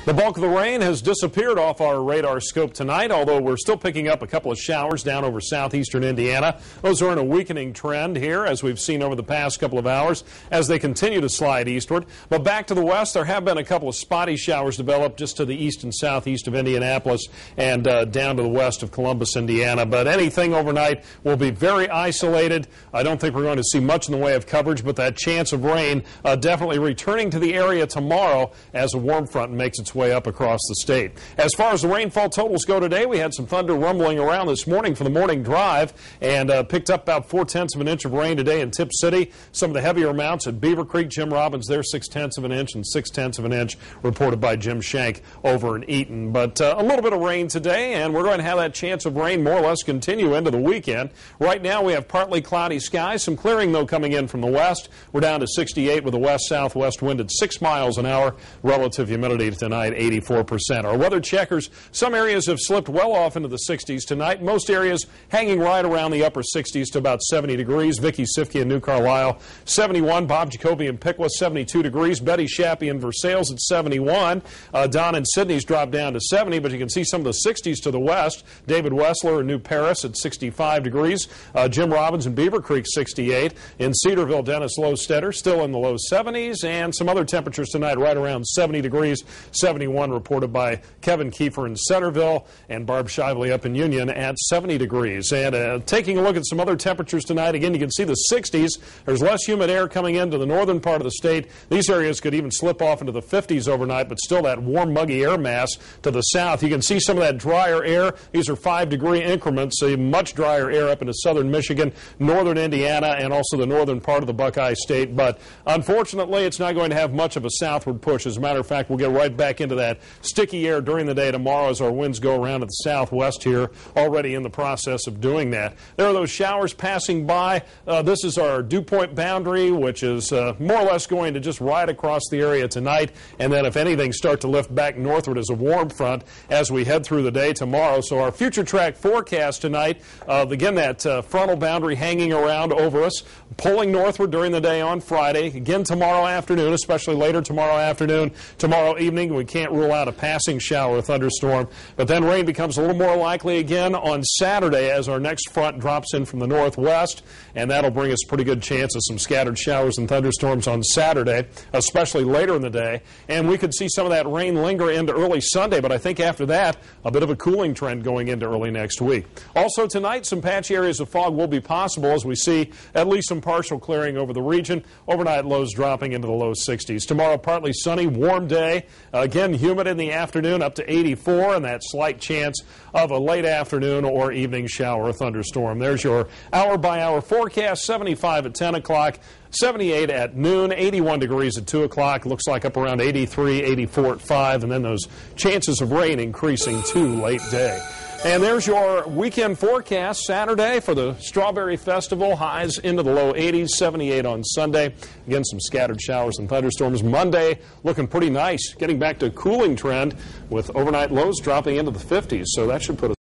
The bulk of the rain has disappeared off our radar scope tonight, although we're still picking up a couple of showers down over southeastern Indiana. Those are in a weakening trend here, as we've seen over the past couple of hours, as they continue to slide eastward. But back to the west, there have been a couple of spotty showers developed just to the east and southeast of Indianapolis and down to the west of Columbus, Indiana. But anything overnight will be very isolated. I don't think we're going to see much in the way of coverage, but that chance of rain definitely returning to the area tomorrow as a warm front makes its way up across the state. As far as the rainfall totals go today, we had some thunder rumbling around this morning for the morning drive and picked up about 4/10 of an inch of rain today in Tipp City. Some of the heavier amounts at Beaver Creek. Jim Robbins there 6/10 of an inch, and 6/10 of an inch reported by Jim Shank over in Eaton. But a little bit of rain today, and we're going to have that chance of rain more or less continue into the weekend. Right now we have partly cloudy skies, some clearing though coming in from the west. We're down to 68 with a west-southwest wind at 6 miles an hour. Relative humidity tonight 84%. Our weather checkers, some areas have slipped well off into the 60s tonight. Most areas hanging right around the upper 60s to about 70 degrees. Vicki Sifke in New Carlisle 71. Bob Jacoby in Piqua 72 degrees. Betty Shappy in Versailles at 71. Don in Sydney's dropped down to 70, but you can see some of the 60s to the west. David Wessler in New Paris at 65 degrees. Jim Robbins in Beaver Creek 68. In Cedarville, Dennis Lowstetter still in the low 70s, and some other temperatures tonight right around 70 degrees. 71 reported by Kevin Kiefer in Centerville, and Barb Shively up in Union at 70 degrees. And taking a look at some other temperatures tonight, again, you can see the 60s. There's less humid air coming into the northern part of the state. These areas could even slip off into the 50s overnight, but still that warm, muggy air mass to the south. You can see some of that drier air. These are 5-degree increments, a much drier air up into southern Michigan, northern Indiana, and also the northern part of the Buckeye State. But unfortunately, it's not going to have much of a southward push. As a matter of fact, we'll get right back into that sticky air during the day tomorrow as our winds go around to the southwest here, already in the process of doing that. There are those showers passing by. This is our dew point boundary, which is more or less going to just ride across the area tonight, and then if anything start to lift back northward as a warm front as we head through the day tomorrow. So our future track forecast tonight, again, that frontal boundary hanging around over us, pulling northward during the day on Friday. Again tomorrow afternoon, especially later tomorrow afternoon, tomorrow evening. We can't rule out a passing shower or thunderstorm, but then rain becomes a little more likely again on Saturday as our next front drops in from the northwest, and that'll bring us a pretty good chance of some scattered showers and thunderstorms on Saturday, especially later in the day. And we could see some of that rain linger into early Sunday, but I think after that, a bit of a cooling trend going into early next week. Also tonight, some patchy areas of fog will be possible as we see at least some partial clearing over the region. Overnight lows dropping into the low 60s. Tomorrow, partly sunny, warm day. Again, humid in the afternoon up to 84, and that slight chance of a late afternoon or evening shower or thunderstorm. There's your hour-by-hour forecast. 75 at 10 o'clock, 78 at noon, 81 degrees at 2 o'clock. Looks like up around 83, 84 at 5, and then those chances of rain increasing to late day. And there's your weekend forecast. Saturday for the Strawberry Festival, highs into the low 80s, 78 on Sunday. Again, some scattered showers and thunderstorms. Monday looking pretty nice, getting back to a cooling trend with overnight lows dropping into the 50s. So that should put us